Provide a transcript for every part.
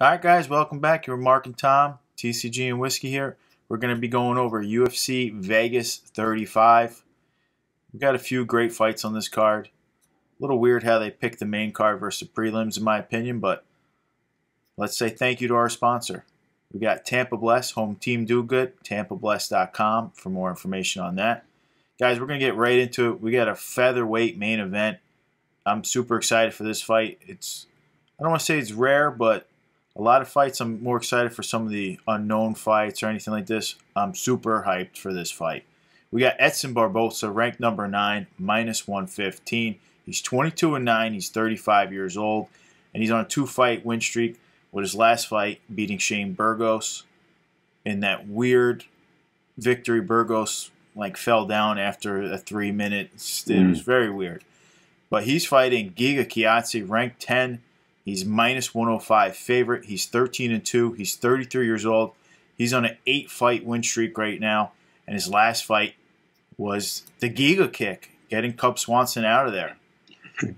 Alright guys, welcome back. You're Mark and Tom, TCG&Whiskey here. We're going to be going over UFC Vegas 35. We've got a few great fights on this card. A little weird how they picked the main card versus the prelims in my opinion, but let's say thank you to our sponsor. We got Tampa Bless, Home Team Do Good, TampaBless.com for more information on that. Guys, we're going to get right into it. We got a featherweight main event. I'm super excited for this fight. I don't want to say it's rare, but a lot of fights, I'm more excited for some of the unknown fights or anything like this. I'm super hyped for this fight. We got Edson Barboza, ranked number 9, minus 115. He's 22-9. He's 35 years old. And he's on a 2-fight win streak with his last fight beating Shane Burgos. In that weird victory, Burgos fell down after a 3-minute. It was very weird. But he's fighting Giga Chikadze, ranked 10. He's minus 105 favorite. He's 13-2. He's 33 years old. He's on an 8-fight win streak right now. And his last fight was the Giga kick, getting Cub Swanson out of there.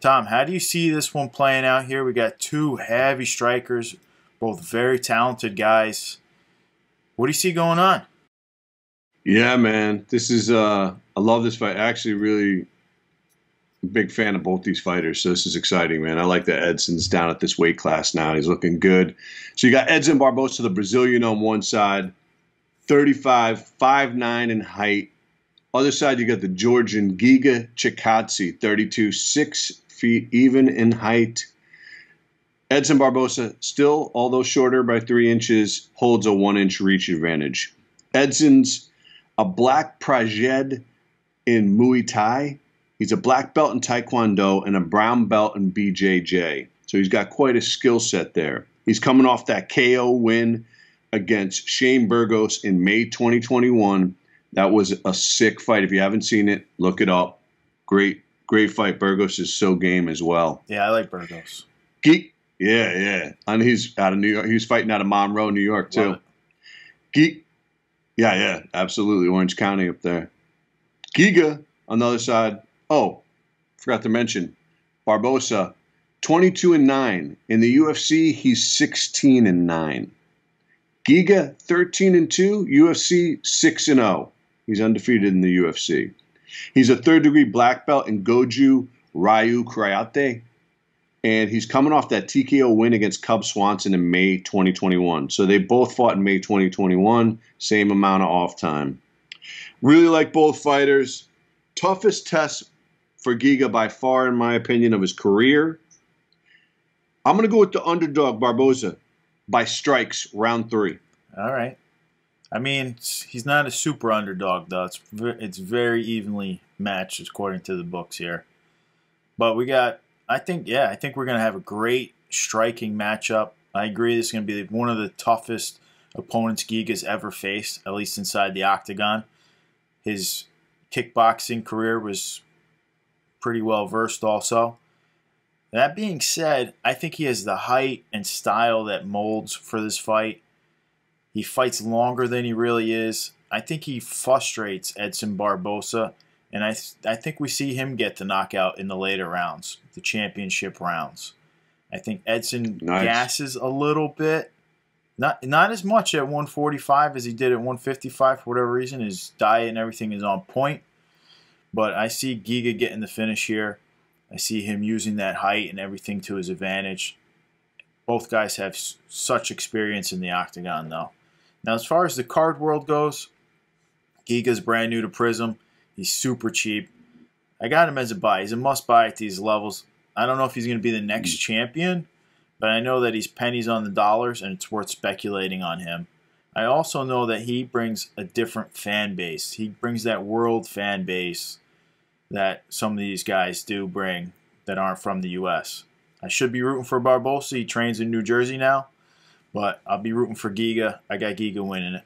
Tom, how do you see this one playing out here? We got two heavy strikers, both very talented guys. What do you see going on? Yeah, man. This is I love this fight. Actually, really big fan of both these fighters, so this is exciting, man. I like that Edson's down at this weight class now. He's looking good. So you got Edson Barboza, the Brazilian, on one side, 35, 5'9" in height. Other side, you got the Georgian Giga Chikadze, 32, 6 feet even in height. Edson Barboza, still, although shorter by 3 inches, holds a 1-inch reach advantage. Edson's a black prajed in Muay Thai. He's a black belt in Taekwondo and a brown belt in BJJ. So he's got quite a skill set there. He's coming off that KO win against Shane Burgos in May 2021. That was a sick fight. If you haven't seen it, look it up. Great fight. Burgos is so game as well. Yeah, I like Burgos. Yeah. And he's out of New York. He's fighting out of Monroe, New York, too. Yeah, absolutely. Orange County up there. Giga, on the other side. Oh, forgot to mention, Barboza, 22-9. In the UFC, he's 16-9. Giga, 13-2. UFC, 6-0. He's undefeated in the UFC. He's a third-degree black belt in Goju Ryu Karate. And he's coming off that TKO win against Cub Swanson in May 2021. So they both fought in May 2021. Same amount of off time. Really like both fighters. Toughest test for Giga by far, in my opinion, of his career. I'm going to go with the underdog, Barboza, by strikes, round 3. All right. I mean, he's not a super underdog, though. It's very evenly matched, according to the books here. But we got, I think we're going to have a great striking matchup. I agree this is going to be one of the toughest opponents Giga's ever faced, at least inside the octagon. His kickboxing career was pretty well versed also. That being said, I think he has the height and style that molds for this fight. He fights longer than he really is. I think he frustrates Edson Barboza, and I think we see him get the knockout in the later rounds, the championship rounds. I think Edson gasses a little bit. Not as much at 145 as he did at 155 for whatever reason. His diet and everything is on point. But I see Giga getting the finish here. I see him using that height and everything to his advantage. Both guys have such experience in the octagon, though. Now, as far as the card world goes, Giga's brand new to Prism. He's super cheap. I got him as a buy. He's a must-buy at these levels. I don't know if he's going to be the next champion, but I know that he's pennies on the dollars, and it's worth speculating on him. I also know that he brings a different fan base. He brings that world fan base that some of these guys do bring that aren't from the U.S. I should be rooting for Barboza. He trains in New Jersey now, but I'll be rooting for Giga. I got Giga winning it.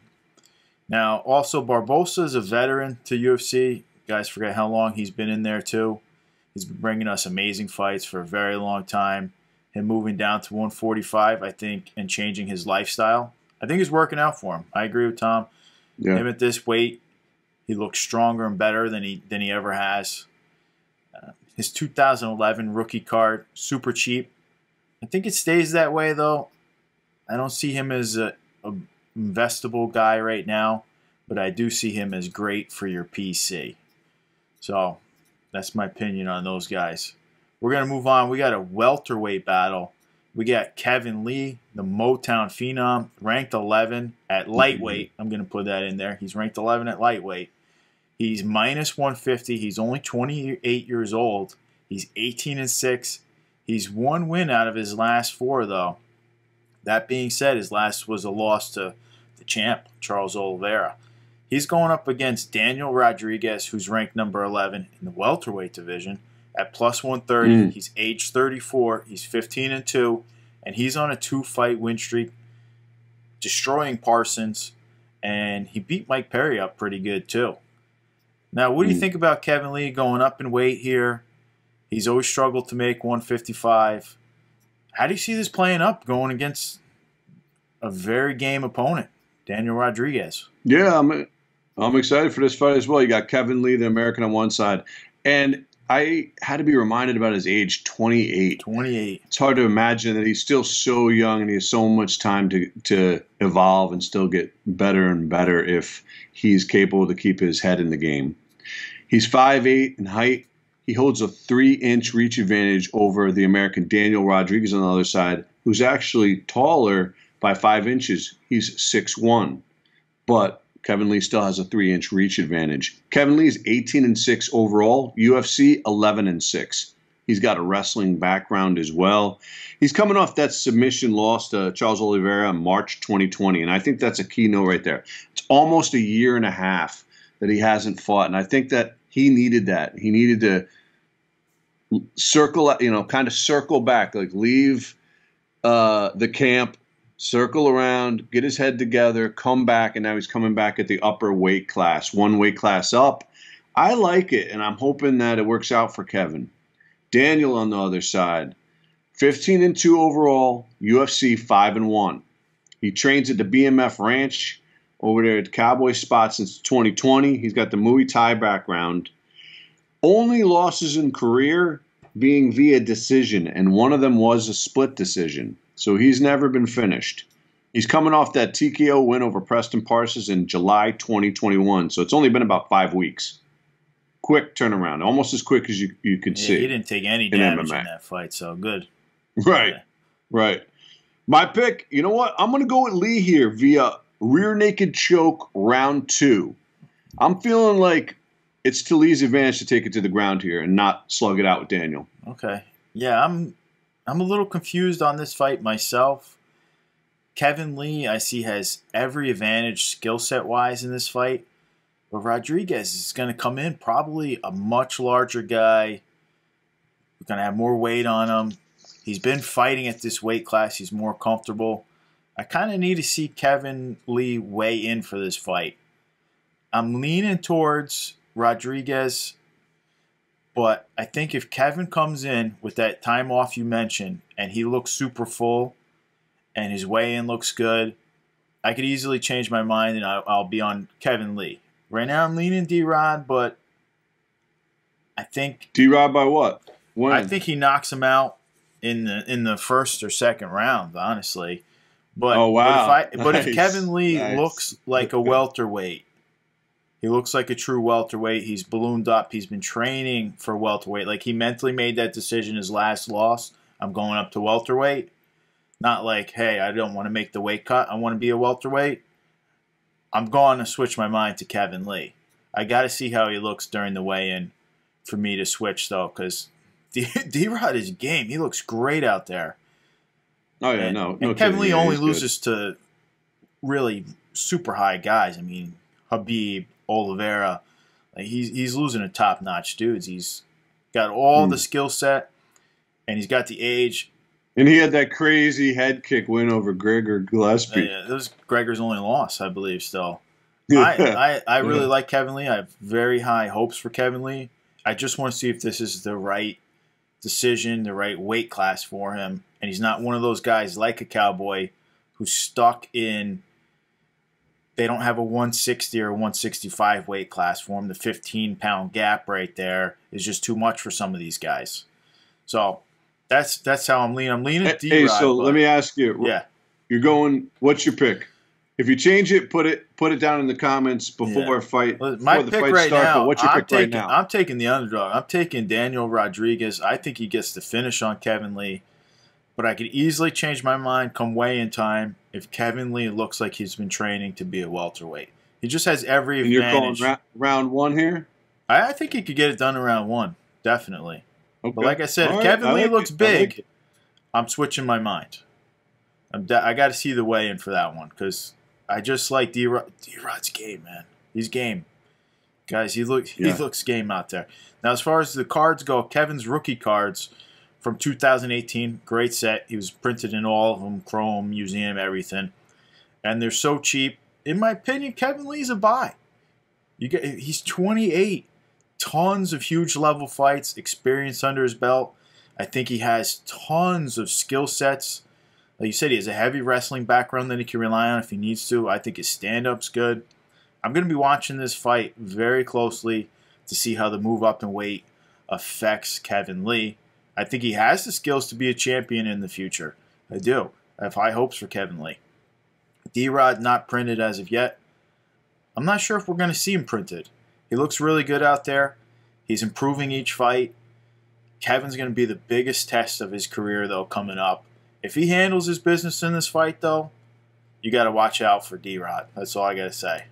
Now, also, Barboza is a veteran to UFC. You guys forget how long he's been in there, too. He's been bringing us amazing fights for a very long time. Him moving down to 145, I think, and changing his lifestyle, I think is working out for him. I agree with Tom. Yeah. Him at this weight, he looks stronger and better than he ever has. His 2011 rookie card, super cheap. I think it stays that way, though. I don't see him as a investable guy right now, but I do see him as great for your PC. So that's my opinion on those guys. We're going to move on. We got a welterweight battle. We got Kevin Lee, the Motown Phenom, ranked 11 at lightweight. I'm going to put that in there. He's ranked 11 at lightweight. He's minus 150. He's only 28 years old. He's 18-6. He's one win out of his last 4, though. That being said, his last was a loss to the champ, Charles Oliveira. He's going up against Daniel Rodriguez, who's ranked number 11 in the welterweight division at plus 130. He's age 34. He's 15-2, and he's on a 2-fight win streak, destroying Parsons, and he beat Mike Perry up pretty good too. Now, what do you think about Kevin Lee going up in weight here? He's always struggled to make 155. How do you see this playing up going against a very game opponent, Daniel Rodriguez? Yeah, I'm excited for this fight as well. You got Kevin Lee, the American, on one side. And I had to be reminded about his age, 28. 28. It's hard to imagine that he's still so young and he has so much time to evolve and still get better and better if he's capable to keep his head in the game. He's 5'8" in height. He holds a 3-inch reach advantage over the American Daniel Rodriguez on the other side, who's actually taller by 5 inches. He's 6'1", but Kevin Lee still has a 3-inch reach advantage. Kevin Lee is 18-6 overall, UFC 11-6. He's got a wrestling background as well. He's coming off that submission loss to Charles Oliveira in March 2020, and I think that's a key note right there. It's almost a year and a half that he hasn't fought, and I think that he needed that. He needed to circle, kind of circle back, like leave the camp, circle around, get his head together, come back, and now he's coming back at the upper weight class, one weight class up. I like it, and I'm hoping that it works out for Kevin. Daniel on the other side, 15-2 overall, UFC 5-1. He trains at the BMF Ranch over there at Cowboy Spot since 2020. He's got the Muay Thai background. Only losses in career being via decision, and one of them was a split decision. So he's never been finished. He's coming off that TKO win over Preston Parsons in July 2021. So it's only been about 5 weeks. Quick turnaround, almost as quick as you could see. He didn't take any damage in that fight, so good. Right, right. My pick, you know what? I'm going to go with Lee here via rear naked choke round 2. I'm feeling like it's to Lee's advantage to take it to the ground here and not slug it out with Daniel. Okay. Yeah, I'm a little confused on this fight myself. Kevin Lee, I see, has every advantage skill set wise in this fight. But Rodriguez is going to come in probably a much larger guy. We're going to have more weight on him. He's been fighting at this weight class. He's more comfortable. I kind of need to see Kevin Lee weigh in for this fight. I'm leaning towards Rodriguez, but I think if Kevin comes in with that time off you mentioned and he looks super full and his weigh-in looks good, I could easily change my mind and I'll be on Kevin Lee. Right now I'm leaning D-Rod, but I think... D-Rod by what? When? I think he knocks him out in the first or second round, honestly. But, oh, wow. But if Kevin Lee looks like a welterweight, he looks like a true welterweight. He's ballooned up. He's been training for welterweight. Like, he mentally made that decision his last loss. I'm going up to welterweight. Not like, hey, I don't want to make the weight cut. I want to be a welterweight. I'm going to switch my mind to Kevin Lee. I got to see how he looks during the weigh-in for me to switch, though, because D-Rod is game. He looks great out there. Oh, yeah, and Kevin Lee only loses to really super high guys. I mean, Habib, Oliveira. Like he's losing to top-notch dudes. He's got all the skill set, and he's got the age. And he had that crazy head kick win over Gregor Gillespie. Yeah, that was Gregor's only loss, I believe, still. I really like Kevin Lee. I have very high hopes for Kevin Lee. I just want to see if this is the right decision, the right weight class for him. And he's not one of those guys like a Cowboy who's stuck in, they don't have a 160 or 165 weight class for him. The 15-pound gap right there is just too much for some of these guys. So that's how I'm leaning. I'm leaning D-Rod. Hey, so let me ask you. Yeah. You're going. What's your pick? If you change it, put it down in the comments before fight. Well, my before the pick fight right start. now. But what's your pick right now? I'm taking the underdog. I'm taking Daniel Rodriguez. I think he gets the finish on Kevin Lee. But I could easily change my mind come weigh-in time if Kevin Lee looks like he's been training to be a welterweight. He just has every advantage. You're calling round one here? I think he could get it done in round one, definitely. Okay. But like I said, if Kevin Lee looks big, I'm switching my mind. I got to see the weigh-in for that one because I just like D-Rod's game, man. He's game. Guys, he looks game out there. Now, as far as the cards go, Kevin's rookie cards from 2018, great set. He was printed in all of them, chrome, museum, everything. And they're so cheap. In my opinion, Kevin Lee's a buy. He's 28. Tons of huge level fights, experience under his belt. I think he has tons of skill sets. Like you said, he has a heavy wrestling background that he can rely on if he needs to. I think his stand-up's good. I'm going to be watching this fight very closely to see how the move up in weight affects Kevin Lee. I think he has the skills to be a champion in the future. I do. I have high hopes for Kevin Lee. D-Rod not printed as of yet. I'm not sure if we're going to see him printed. He looks really good out there. He's improving each fight. Kevin's going to be the biggest test of his career, though, coming up. If he handles his business in this fight, though, you got to watch out for D-Rod. That's all I got to say.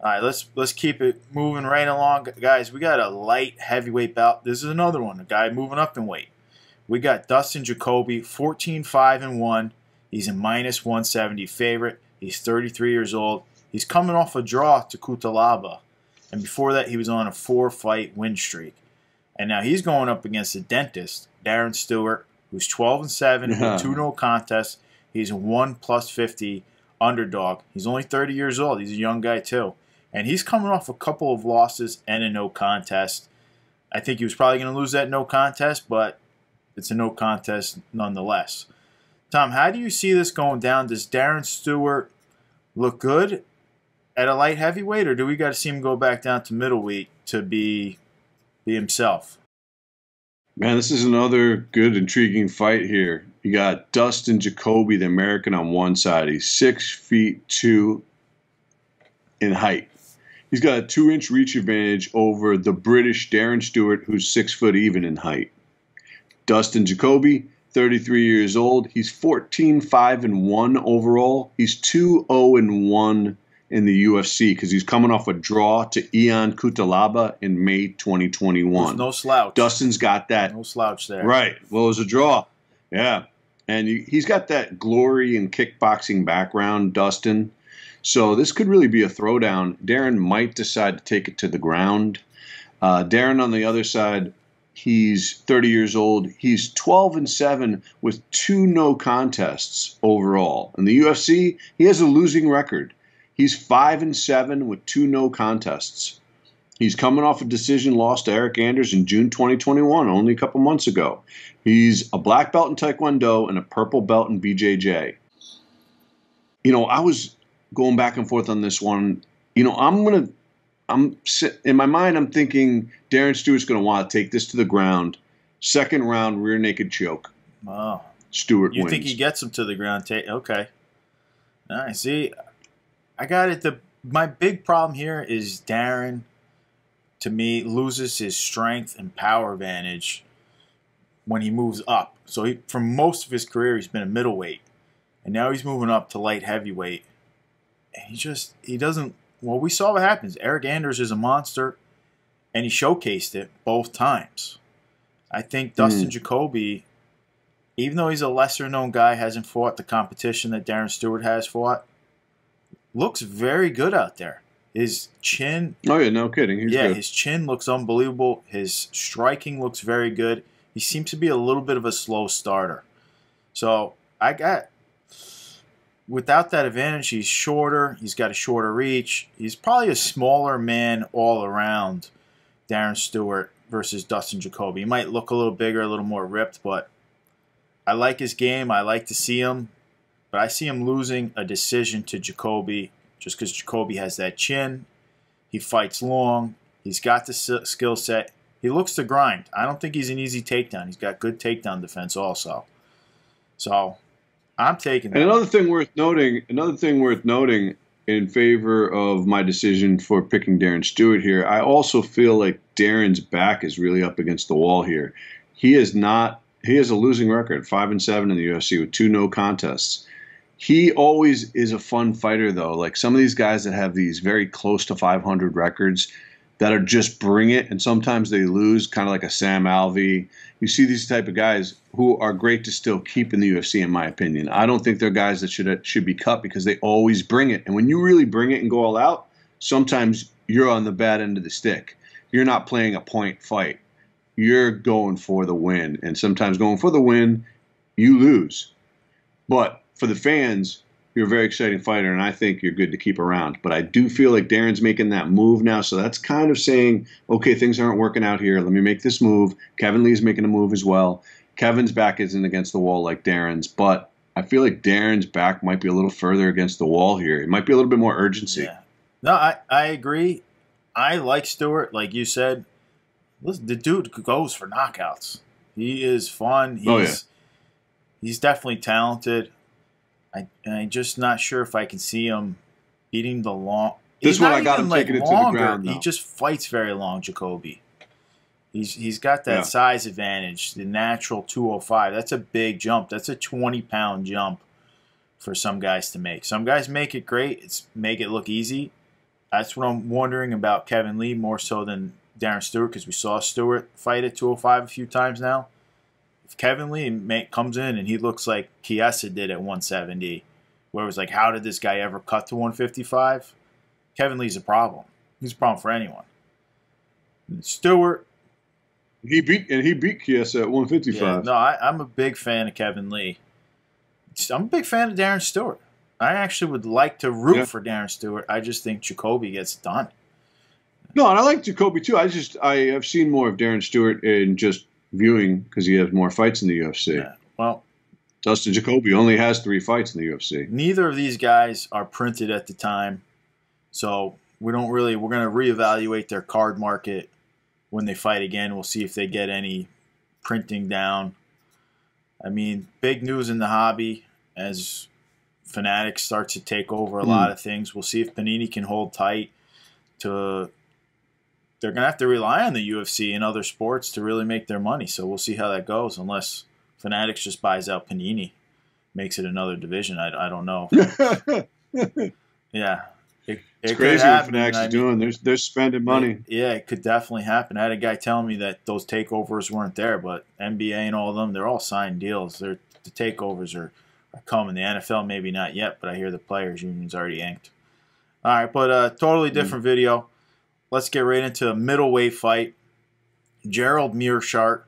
All right, let's keep it moving right along. Guys, we got a light heavyweight bout. This is another one, a guy moving up in weight. We got Dustin Jacoby, 14-5-1. He's a -170 favorite. He's 33 years old. He's coming off a draw to Cutelaba. And before that, he was on a 4-fight win streak. And now he's going up against the dentist, Darren Stewart, who's 12-7 with 2 no contests. He's a 1+50 underdog. He's only 30 years old. He's a young guy, too. And he's coming off a couple of losses and a no contest. I think he was probably going to lose that no contest, but it's a no contest nonetheless. Tom, how do you see this going down? Does Darren Stewart look good at a light heavyweight, or do we got to see him go back down to middleweight to be himself? Man, this is another good, intriguing fight here. You got Dustin Jacoby, the American, on one side. He's 6'2" in height. He's got a 2-inch reach advantage over the British Darren Stewart, who's 6 foot even in height. Dustin Jacoby, 33 years old. He's 14-5-1 overall. He's 2-0-1 in the UFC because he's coming off a draw to Ion Cutelaba in May 2021. There's no slouch. Dustin's got that. No slouch there. Right. Well, it was a draw. Yeah. And he's got that glory and kickboxing background, Dustin. So this could really be a throwdown. Darren might decide to take it to the ground. Darren on the other side, he's 30 years old. He's 12-7 with 2 no contests overall. In the UFC, he has a losing record. He's 5-7 with 2 no contests. He's coming off a decision loss to Eric Anders in June 2021, only a couple months ago. He's a black belt in Taekwondo and a purple belt in BJJ. You know, I was going back and forth on this one. You know, in my mind, I'm thinking Darren Stewart's going to want to take this to the ground. Second round, rear naked choke. Oh. Stewart wins. You think he gets him to the ground? Okay. All right, see, I got it. My big problem here is Darren, to me, loses his strength and power advantage when he moves up. So for most of his career, he's been a middleweight. And now he's moving up to light heavyweight. And he doesn't, well, we saw what happens. Eric Anders is a monster, and he showcased it both times. I think Dustin Jacoby, even though he's a lesser-known guy, hasn't fought the competition that Darren Stewart has fought, looks very good out there. His chin... Oh, yeah, no kidding. He's good. His chin looks unbelievable. His striking looks very good. He seems to be a little bit of a slow starter. So, without that advantage, he's shorter. He's got a shorter reach. He's probably a smaller man all around, Darren Stewart versus Dustin Jacoby. He might look a little bigger, a little more ripped, but I like his game. I like to see him. But I see him losing a decision to Jacoby just because Jacoby has that chin. He fights long. He's got the skill set. He looks to grind. I don't think he's an easy takedown. He's got good takedown defense also. So I'm taking that. And another thing worth noting in favor of my decision for picking Darren Stewart here, I also feel like Darren's back is really up against the wall here. He has a losing record, 5-7 in the UFC with 2 no contests. He always is a fun fighter, though. Like some of these guys that have these very close to 500 records that are just bring it, and sometimes they lose, kind of like a Sam Alvey. You see these type of guys who are great to still keep in the UFC, in my opinion. I don't think they're guys that should be cut because they always bring it. And when you really bring it and go all out, sometimes you're on the bad end of the stick. You're not playing a point fight. You're going for the win. And sometimes going for the win, you lose. But for the fans, you're a very exciting fighter, and I think you're good to keep around. But I do feel like Darren's making that move now, so that's kind of saying, okay, things aren't working out here. Let me make this move. Kevin Lee's making a move as well. Kevin's back isn't against the wall like Darren's, but I feel like Darren's back might be a little further against the wall here. It might be a little bit more urgency. Yeah. No, I agree. I like Stewart, like you said. Listen, the dude goes for knockouts. He is fun. He's definitely talented. I'm just not sure if I can see him beating the long. This one I got him taking it to the ground. He just fights very long, Jacoby. He's got that size advantage, the natural 205. That's a big jump. That's a 20-pound jump for some guys to make. Some guys make it great. Make it look easy. That's what I'm wondering about Kevin Lee more so than Darren Stewart, because we saw Stewart fight at 205 a few times now. If Kevin Lee comes in and he looks like Chiesa did at 170, where it was like, how did this guy ever cut to 155? Kevin Lee's a problem. He's a problem for anyone. Stewart. He beat Chiesa at 155. Yeah, no, I'm a big fan of Kevin Lee. I'm a big fan of Darren Stewart. I actually would like to root for Darren Stewart. I just think Jacoby gets done. No, and I like Jacoby too. I have seen more of Darren Stewart in just viewing because he has more fights in the UFC. Yeah, well, Dustin Jacoby only has 3 fights in the UFC. Neither of these guys are printed at the time, so we're going to reevaluate their card market when they fight again. We'll see if they get any printing down. I mean, big news in the hobby as Fanatics starts to take over a lot of things. We'll see if Panini can hold tight to. They're going to have to rely on the UFC and other sports to really make their money. So we'll see how that goes, unless Fanatics just buys out Panini, makes it another division. I don't know. Yeah. It's crazy what Fanatics is doing. They're spending money. It could definitely happen. I had a guy telling me that those takeovers weren't there, but NBA and all of them, they're all signed deals. The takeovers are coming. The NFL maybe not yet, but I hear the players' union's already inked. All right, but totally different video. Let's get right into a middleweight fight. Gerald Meerschaert,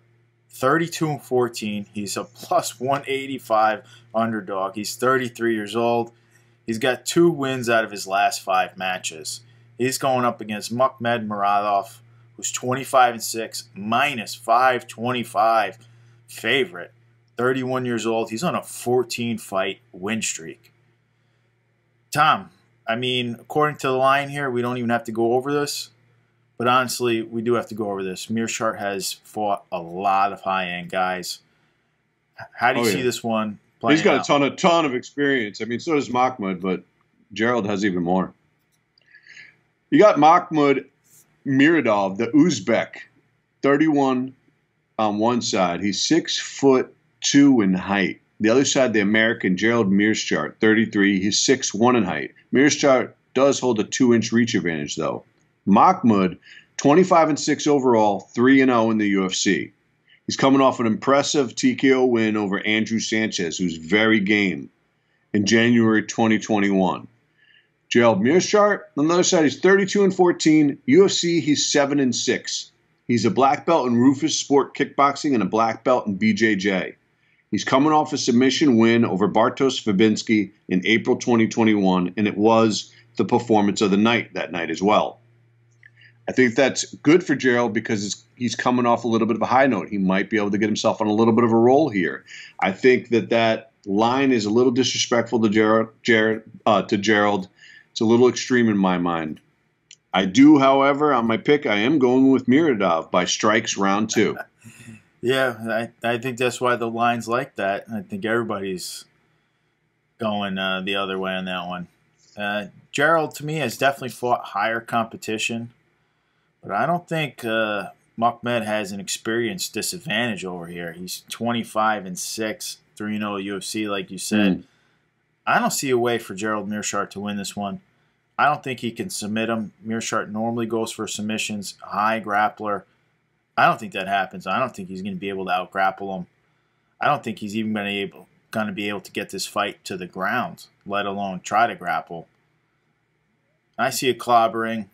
32-14. He's a plus 185 underdog. He's 33 years old. He's got 2 wins out of his last 5 matches. He's going up against Makhmed Muradov, who's 25-6, minus 525 favorite. 31 years old. He's on a 14-fight win streak. Tom, I mean, according to the line here, we don't even have to go over this. But honestly, we do have to go over this. Meerschaert has fought a lot of high-end guys. How do you see this one playing He's got out? a ton of experience. I mean, so does Makhmed, but Gerald has even more. You got Makhmed Muradov, the Uzbek, 31 on one side. He's 6'2" in height. The other side, the American, Gerald Meerschaert, 33. He's 6'1" in height. Meerschaert does hold a 2-inch reach advantage, though. Makhmed, 25-6 overall, 3-0 in the UFC. He's coming off an impressive TKO win over Andrew Sanchez, who's very game, in January 2021. Gerald Meerschaert, on the other side, he's 32-14. UFC, he's 7-6. He's a black belt in Rufus Sport Kickboxing and a black belt in BJJ. He's coming off a submission win over Bartosz Fabinski in April 2021, and it was the performance of the night that night as well. I think that's good for Gerald because he's coming off a little bit of a high note. He might be able to get himself on a little bit of a roll here. I think that line is a little disrespectful to Gerald. It's a little extreme in my mind. I do, however, on my pick, I am going with Muradov by strikes round 2. Yeah, I think that's why the line's like that. I think everybody's going the other way on that one. Gerald, to me, has definitely fought higher competition, but I don't think Mahmed has an experience disadvantage over here. He's 25-6, 3-0 UFC, like you said. I don't see a way for Gerald Meerschaert to win this one. I don't think he can submit him. Meerschaert normally goes for submissions, high grappler. I don't think that happens. I don't think he's going to be able to out-grapple him. I don't think he's even going to be able to get this fight to the ground, let alone try to grapple. I see a clobbering.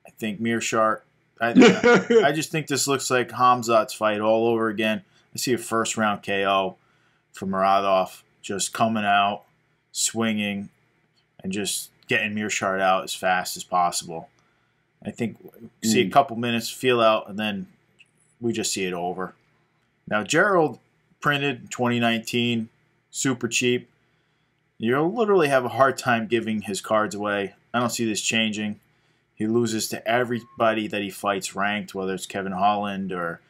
I think Meerschaert. I just think this looks like Khamzat's fight all over again. I see a first-round KO for Muradov, just coming out, swinging, and just getting Meerschaert out as fast as possible. I think we see a couple minutes, feel out, and then we just see it over. Now, Gerald printed 2019, super cheap. You'll literally have a hard time giving his cards away. I don't see this changing. He loses to everybody that he fights ranked, whether it's Kevin Holland or,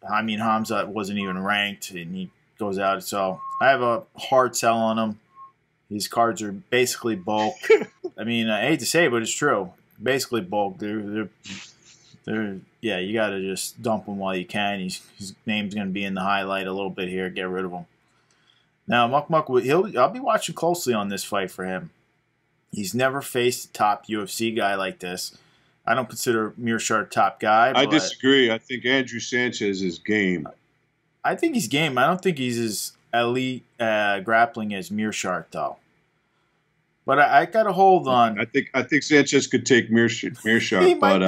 I mean, Khamzat wasn't even ranked, and he goes out. So I have a hard sell on him. These cards are basically bulk. I mean, I hate to say it, but it's true. Basically bulk. They're yeah, you got to just dump him while you can. His name's going to be in the highlight a little bit here. Get rid of him. Now, I'll be watching closely on this fight for him. He's never faced a top UFC guy like this. I don't consider Meerschaert a top guy. I disagree. I think Andrew Sanchez is game. I think he's game. I don't think he's as elite grappling as Meerschaert, though. But I got to hold on. I think Sanchez could take Meerschaert, but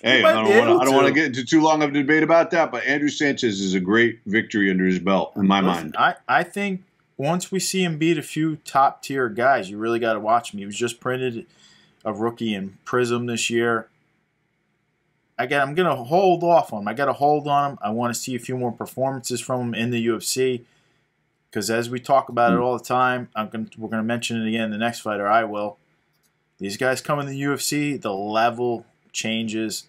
hey, I don't want to get into too long of a debate about that. But Andrew Sanchez is a great victory under his belt in my mind. I think once we see him beat a few top tier guys, you really got to watch him. He was just printed a rookie in Prism this year. I'm going to hold off on him. I got to hold on him. I want to see a few more performances from him in the UFC. Because as we talk about it all the time, we're going to mention it again in the next fight, or I will. These guys come in the UFC, the level changes,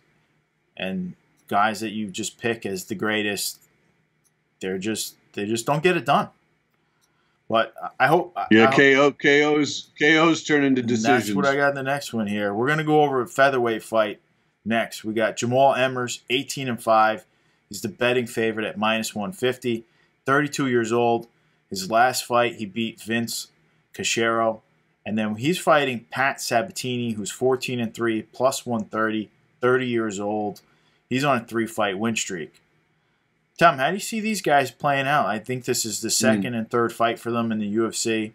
and guys that you just pick as the greatest, they just don't get it done. But I hope. Yeah, KOs turn into decisions. That's what I got in the next one here. We're going to go over a featherweight fight next. We got Jamal Emers, 18-5. He's the betting favorite at -150. 32 years old. His last fight, he beat Vince Cachero. And then he's fighting Patsabatini, who's 14-3, +130, 30 years old. He's on a 3-fight win streak. Tom, how do you see these guys playing out? I think this is the second and third fight for them in the UFC.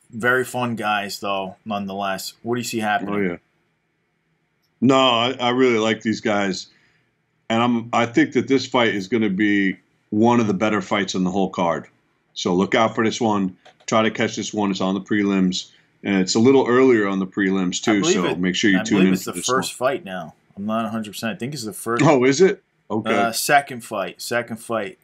Very fun guys, though, nonetheless. What do you see happening? Oh, yeah. No, I really like these guys. And I think that this fight is going to be one of the better fights on the whole card. So look out for this one. Try to catch this one. It's on the prelims. And it's a little earlier on the prelims, too. So make sure you tune in. I believe it's the first fight now. I'm not 100%. I think it's the first. Oh, is it? Okay. Second fight.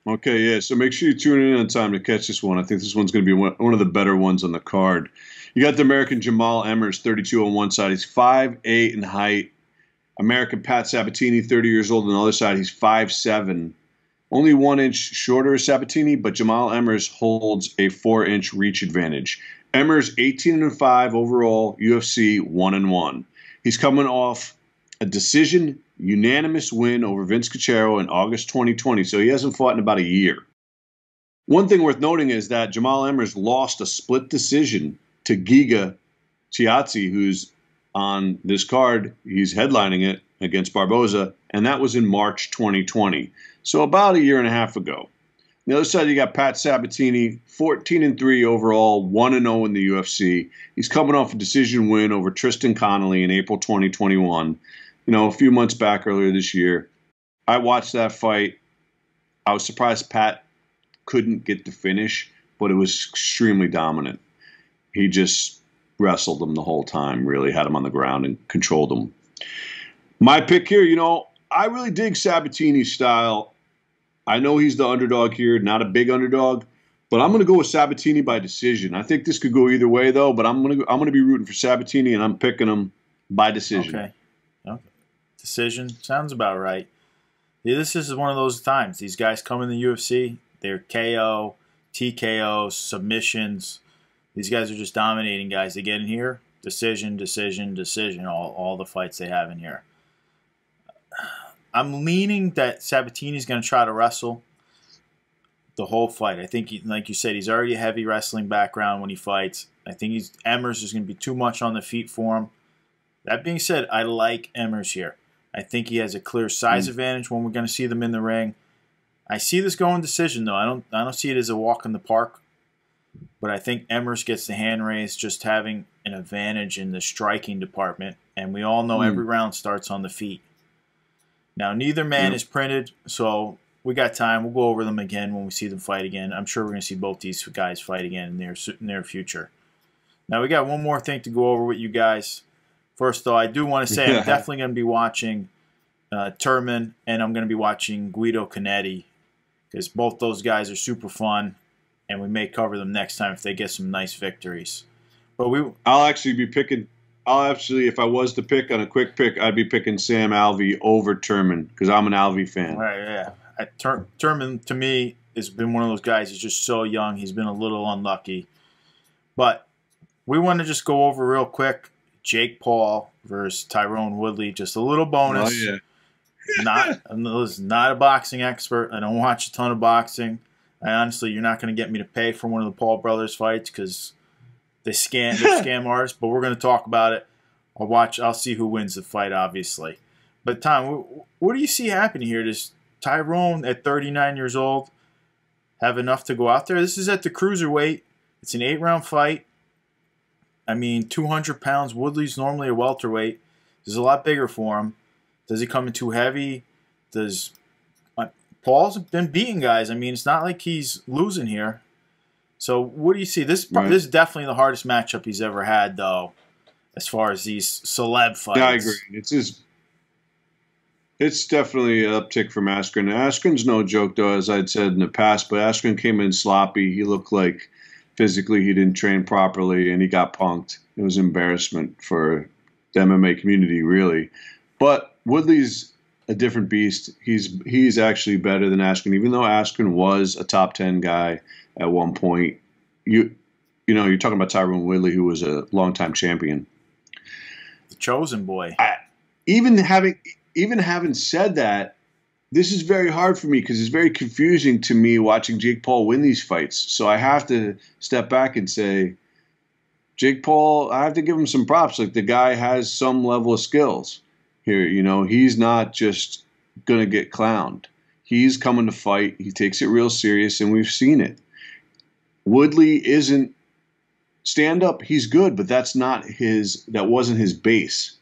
Okay, yeah. So make sure you tune in on time to catch this one. I think this one's going to be one of the better ones on the card. You got the American Jamal Emers, 32 on one side. He's 5'8" in height. American Patsabatini, 30 years old on the other side. He's 5'7". Only 1 inch shorter is Sabatini, but Jamal Emers holds a 4-inch reach advantage. Emers 18-5 overall, UFC 1-1. He's coming off a decision unanimous win over Vince Cachero in August 2020, so he hasn't fought in about a year. One thing worth noting is that Jamal Emers lost a split decision to Giga Chiazzi, who's on this card. He's headlining it against Barboza, and that was in March 2020. So about a year and a half ago. On the other side, you got Patsabatini, 14-3 overall, 1-0 in the UFC. He's coming off a decision win over Tristan Connolly in April 2021. You know, a few months back earlier this year. I watched that fight. I was surprised Pat couldn't get the finish, but it was extremely dominant. He just wrestled him the whole time, really had him on the ground and controlled him. My pick here, you know, I really dig Sabatini's style. I know he's the underdog here, not a big underdog, but I'm going to go with Sabatini by decision. I think this could go either way, though, but I'm going to be rooting for Sabatini, and I'm picking him by decision. Okay. Decision sounds about right. Yeah, this is one of those times. These guys come in the UFC, they're KO, TKOs, submissions. These guys are just dominating guys. They get in here, decision, decision, decision, all the fights they have in here. I'm leaning that Sabatini's going to try to wrestle the whole fight. I think, like you said, he's already a heavy wrestling background when he fights. I think Emers is going to be too much on the feet for him. That being said, I like Emers here. I think he has a clear size advantage when we're going to see them in the ring. I see this going decision, though. I don't see it as a walk in the park. But I think Emers gets the hand raised, just having an advantage in the striking department. And we all know every round starts on the feet. Now, neither man is printed, so we got time. We'll go over them again when we see them fight again. I'm sure we're going to see both these guys fight again in the near future. Now, we got one more thing to go over with you guys. First, though, I do want to say I'm definitely going to be watching Turman, and I'm going to be watching Guido Canetti, because both those guys are super fun, and we may cover them next time if they get some nice victories. But I'll actually be picking. If I was to pick on a quick pick, I'd be picking Sam Alvey over Turman because I'm an Alvey fan. Right, yeah. Turman, to me, has been one of those guys. He's just so young. He's been a little unlucky. But we want to just go over real quick Jake Paul versus Tyron Woodley. Just a little bonus. Oh, yeah. I'm not a boxing expert. I don't watch a ton of boxing. Honestly, you're not going to get me to pay for one of the Paul brothers fights because they're scam artists. But we're going to talk about it. I'll see who wins the fight, obviously. But Tom, what do you see happening here? Does Tyron at 39 years old have enough to go out there? This is at the cruiserweight. It's an 8-round fight. I mean, 200 pounds. Woodley's normally a welterweight. This is a lot bigger for him. Does he come in too heavy? Paul's been beating guys. I mean, it's not like he's losing here. So what do you see? This is definitely the hardest matchup he's ever had, though, as far as these celeb fights. Yeah, I agree. It's definitely an uptick from Askren. Askren's no joke, though, as I'd said in the past, but Askren came in sloppy. He looked like physically he didn't train properly, and he got punked. It was embarrassment for the MMA community, really. But Woodley's a different beast. He's actually better than Askren, even though Askren was a top 10 guy at one point. You're talking about Tyron Woodley, who was a longtime champion. The chosen boy. Even having said that, this is very hard for me because it's very confusing to me watching Jake Paul win these fights. So I have to step back and say, Jake Paul, I have to give him some props. Like, the guy has some level of skills here. He's not just going to get clowned. He's coming to fight. He takes it real serious, and we've seen it. Woodley isn't stand-up. He's good, but that wasn't his base.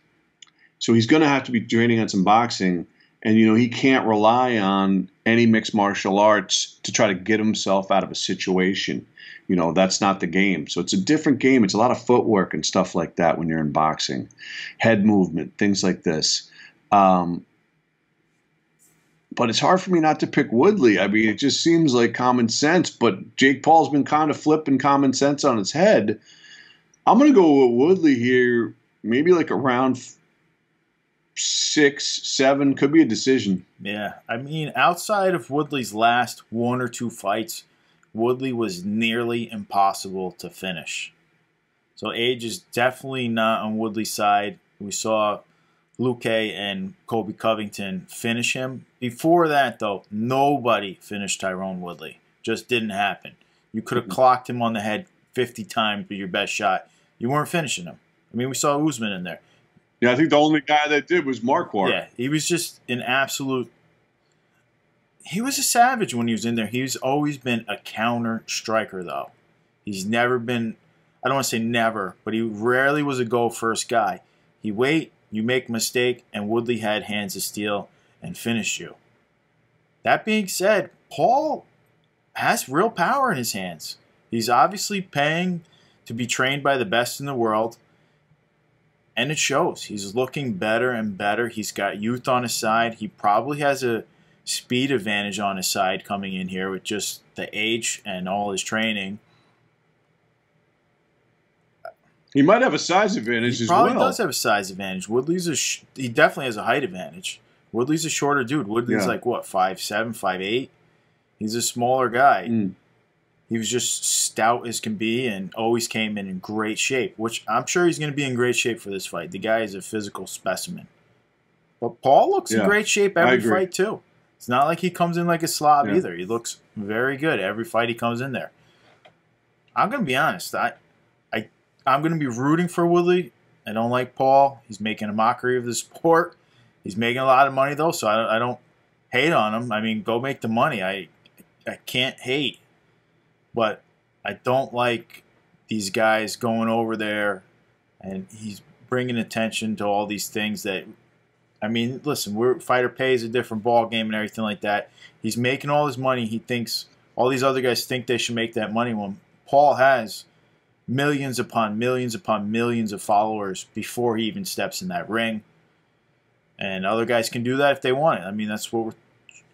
So he's going to have to be training on some boxing. And, he can't rely on any mixed martial arts to try to get himself out of a situation. That's not the game. So it's a different game. It's a lot of footwork and stuff like that when you're in boxing. Head movement, things like this. But it's hard for me not to pick Woodley. I mean, it just seems like common sense. But Jake Paul's been kind of flipping common sense on its head. I'm going to go with Woodley here, maybe like around 6, 7, could be a decision. Yeah, I mean, outside of Woodley's last 1 or 2 fights, Woodley was nearly impossible to finish. So age is definitely not on Woodley's side. We saw Luque and Colby Covington finish him. Before that, though, nobody finished Tyron Woodley. Just didn't happen. You could have clocked him on the head 50 times with your best shot. You weren't finishing him. I mean, we saw Usman in there. Yeah, I think the only guy that did was Marquardt. Yeah, he was just an absolute... He was a savage when he was in there. He's always been a counter striker, though. He's never been... I don't want to say never, but he rarely was a go-first guy. He wait, you make a mistake, and Woodley had hands of steel and finished you. That being said, Paul has real power in his hands. He's obviously paying to be trained by the best in the world. And it shows. He's looking better and better. He's got youth on his side. He probably has a speed advantage on his side coming in here with just the age and all his training. He might have a size advantage as well. He probably does have a size advantage. He definitely has a height advantage. Woodley's a shorter dude. Woodley's like, what, 5'7", 5'8"? He's a smaller guy. He was just stout as can be and always came in great shape, which I'm sure he's going to be in great shape for this fight. The guy is a physical specimen. But Paul looks in great shape every fight, too. It's not like he comes in like a slob either. He looks very good every fight he comes in there. I'm going to be honest. I'm going to be rooting for Woodley. I don't like Paul. He's making a mockery of the sport. He's making a lot of money, though, so I don't hate on him. I mean, go make the money. I can't hate. But I don't like these guys going over there and he's bringing attention to all these things that, I mean, listen, fighter pay is a different ball game and everything like that. He's making all his money. He thinks all these other guys think they should make that money when Paul has millions upon millions upon millions of followers before he even steps in that ring. And other guys can do that if they want it. I mean, that's what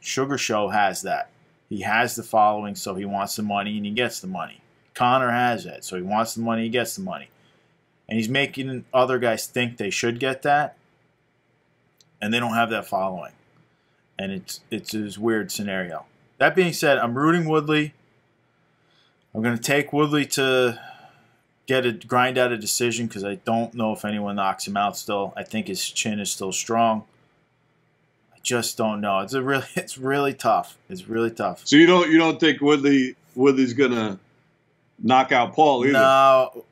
Sugar Show has that. He has the following, so he wants the money, and he gets the money. Connor has that, so he wants the money, he gets the money. And he's making other guys think they should get that, and they don't have that following. And it's this weird scenario. That being said, I'm rooting Woodley. I'm going to take Woodley to grind out a decision because I don't know if anyone knocks him out still. I think his chin is still strong. Just don't know. It's really tough. It's really tough. So you don't think Woodley's gonna knock out Paul either? No,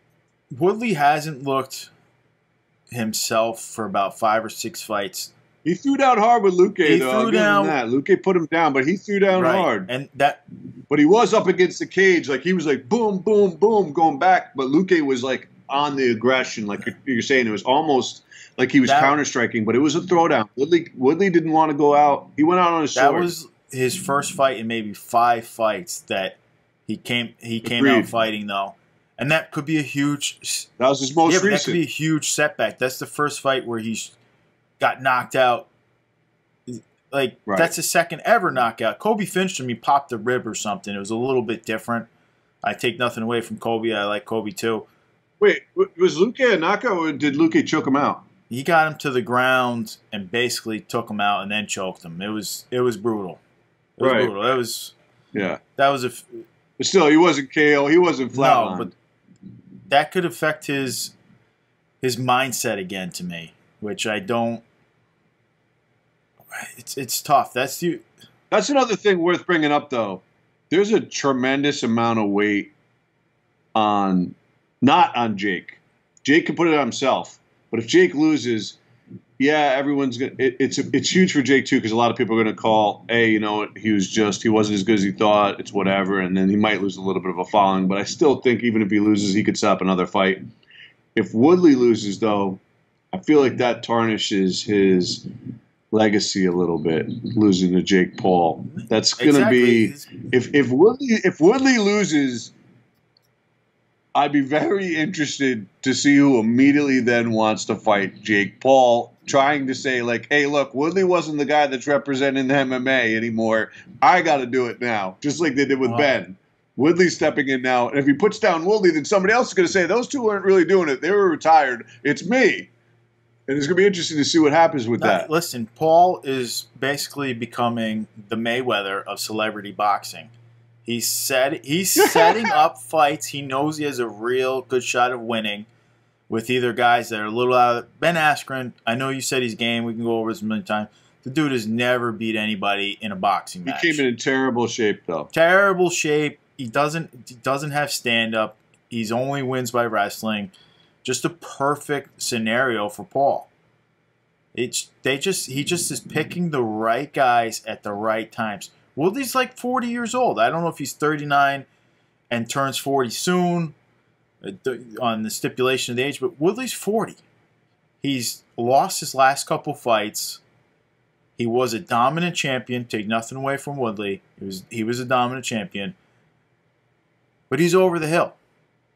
Woodley hasn't looked himself for about 5 or 6 fights. He threw down hard with Luque, though. Luque put him down, but he threw down hard. But he was up against the cage, like he was like boom, boom, boom, going back. But Luque was like on the aggression, like you're saying. It was almost like he was counter-striking, but it was a throwdown. Woodley didn't want to go out. He went out on his sword. That was his first fight in maybe 5 fights that he came out fighting, though. And that could be a huge... That was his most recent. That could be a huge setback. That's the first fight where he got knocked out. That's his second ever knockout. Kobe finished him. He popped a rib or something. It was a little bit different. I take nothing away from Kobe. I like Kobe, too. Wait, was Luque a knockout, or did Luque choke him out? He got him to the ground and basically took him out and then choked him. It was brutal. It was brutal. That was But still, he wasn't KO. He wasn't flatlined. No, but that could affect his mindset again to me, which I don't. It's tough. That's another thing worth bringing up, though. There's a tremendous amount of weight not on Jake. Jake can put it on himself. But if Jake loses, everyone's gonna. It's huge for Jake too, because a lot of people are gonna call, hey, you know what, he wasn't as good as he thought. It's whatever, and then he might lose a little bit of a following. But I still think even if he loses, he could set up another fight. If Woodley loses, though, I feel like that tarnishes his legacy a little bit, losing to Jake Paul. That's gonna be if Woodley loses. I'd be very interested to see who immediately then wants to fight Jake Paul, trying to say, like, hey, look, Woodley wasn't the guy that's representing the MMA anymore. I got to do it now, just like they did with Ben. Woodley's stepping in now. And if he puts down Woodley, then somebody else is going to say, those two weren't really doing it. They were retired. It's me. And it's going to be interesting to see what happens with that. Listen, Paul is basically becoming the Mayweather of celebrity boxing. He's setting up fights. He knows he has a real good shot of winning with either guys that are a little out of Ben Askren. I know you said he's game. We can go over this a million times. The dude has never beat anybody in a boxing match. He came in terrible shape, though. Terrible shape. He doesn't have stand-up. He's only wins by wrestling. Just a perfect scenario for Paul. He just is picking the right guys at the right times. Woodley's like 40 years old. I don't know if he's 39 and turns 40 soon on the stipulation of the age, but Woodley's 40. He's lost his last couple fights. He was a dominant champion. Take nothing away from Woodley. He was a dominant champion. But he's over the hill.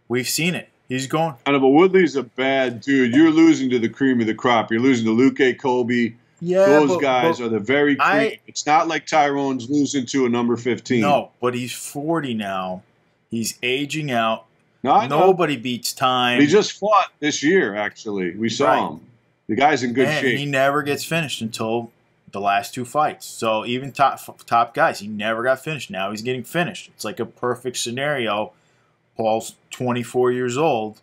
We've seen it. He's going. I know, but Woodley's a bad dude. You're losing to the cream of the crop. You're losing to Luque, Kobe. Yeah, those guys are the very cream. It's not like Tyron's losing to a number 15. No, but he's 40 now. He's aging out. Nobody beats time. He just fought this year, actually. We saw him. The guy's in good shape. He never gets finished until the last 2 fights. So even top guys, he never got finished. Now he's getting finished. It's like a perfect scenario. Paul's 24 years old.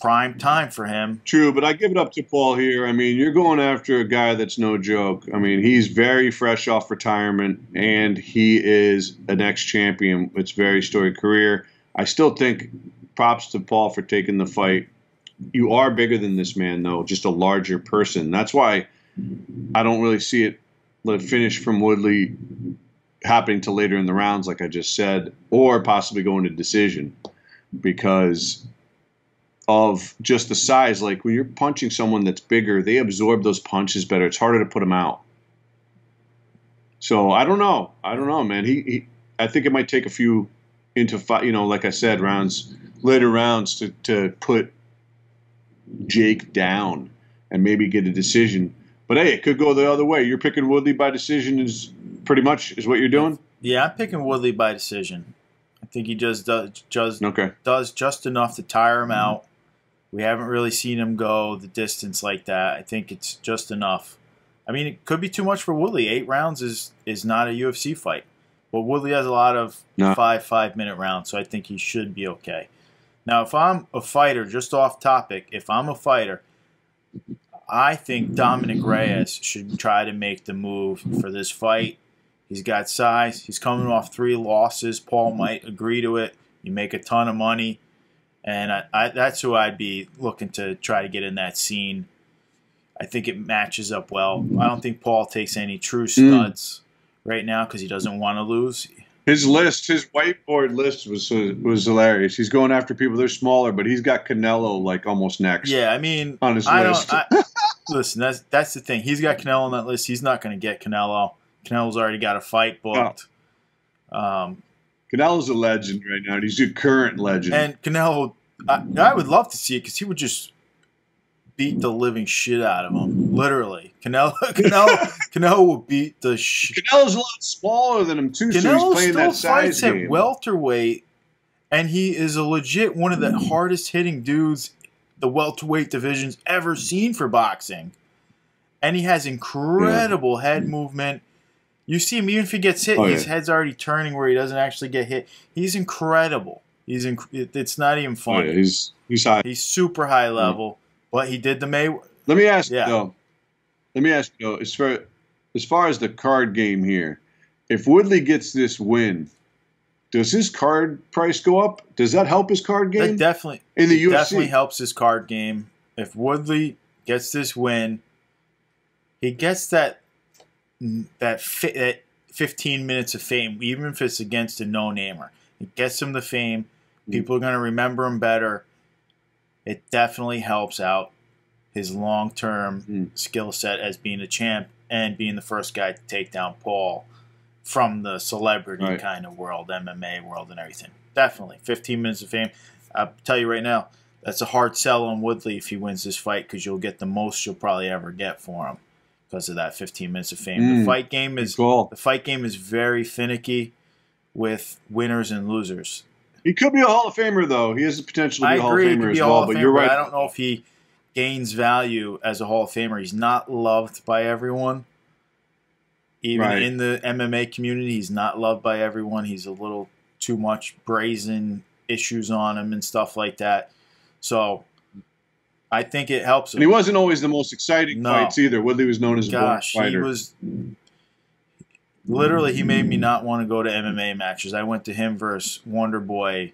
Prime time for him. True, but I give it up to Paul here. I mean, you're going after a guy that's no joke. I mean, he's very fresh off retirement, and he is an ex-champion. It's a very storied career. I still think props to Paul for taking the fight. You are bigger than this man, though, just a larger person. That's why I don't really see it, the finish from Woodley happening till later in the rounds, like I just said, or possibly going to decision because of just the size. Like when you're punching someone that's bigger, they absorb those punches better. It's harder to put them out. So I don't know. I don't know, man. I think it might take a few into fight, you know, like I said, later rounds to put Jake down and maybe get a decision. But hey, it could go the other way. You're picking Woodley by decision is pretty much is what you're doing? Yeah, I'm picking Woodley by decision. I think he just does just enough to tire him out. We haven't really seen him go the distance like that. I think it's just enough. I mean, it could be too much for Woodley. 8 rounds is not a UFC fight. But Woodley has a lot of 5-minute rounds, so I think he should be okay. Now, if I'm a fighter, just off topic, if I'm a fighter, I think Dominic Reyes should try to make the move for this fight. He's got size. He's coming off 3 losses. Paul might agree to it. You make a ton of money. And that's who I'd be looking to try to get in that scene. I think it matches up well. I don't think Paul takes any true studs right now because he doesn't want to lose. His whiteboard list was hilarious. He's going after people that are smaller, but he's got Canelo like almost next. Yeah, I mean, on his list. Listen, that's the thing. He's got Canelo on that list. He's not going to get Canelo. Canelo's already got a fight booked. Canelo's a legend right now. He's a current legend. And Canelo, I would love to see it because he would just beat the living shit out of him. Literally. Canelo will beat the shit. Canelo's a lot smaller than him, too, so he's playing that size game. At welterweight, and he is a legit one of the hardest-hitting dudes the welterweight division's ever seen for boxing. And he has incredible head movement. You see him, even if he gets hit, his head's already turning where he doesn't actually get hit. He's incredible. It's not even funny. Oh, yeah, he's high. He's super high level, but he did the Mayweather. Let me ask you, though, as far as the card game here, if Woodley gets this win, does his card price go up? Does that help his card game? That definitely in the UFC definitely helps his card game. If Woodley gets this win, he gets that 15 minutes of fame, even if it's against a no-namer. It gets him the fame. People are going to remember him better. It definitely helps out his long-term skill set as being a champ and being the first guy to take down Paul from the celebrity kind of world, MMA world and everything. Definitely. 15 minutes of fame. I'll tell you right now, that's a hard sell on Woodley if he wins this fight because you'll get the most you'll probably ever get for him because of that 15 minutes of fame. The fight game is very finicky with winners and losers. He could be a Hall of Famer, though. He has the potential to be a Hall of Famer as well, but you're right. I don't know if he gains value as a Hall of Famer. He's not loved by everyone. Even in the MMA community, he's not loved by everyone. He's a little too much brazen issues on him and stuff like that. So I think it helps him. And he wasn't always the most exciting fights either. Woodley was known as a boring fighter. He was literally, he made me not want to go to MMA matches. I went to him versus Wonder Boy.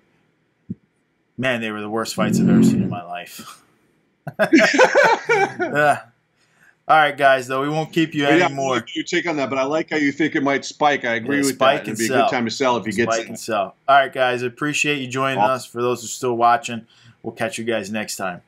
Man, they were the worst fights I've ever seen in my life. All right, guys, though, we won't keep you anymore. You take on that, but I like how you think it might spike. I agree with that. It'd be a good time to sell if he gets it. Spike and sell. All right, guys, I appreciate you joining us. For those who are still watching, we'll catch you guys next time.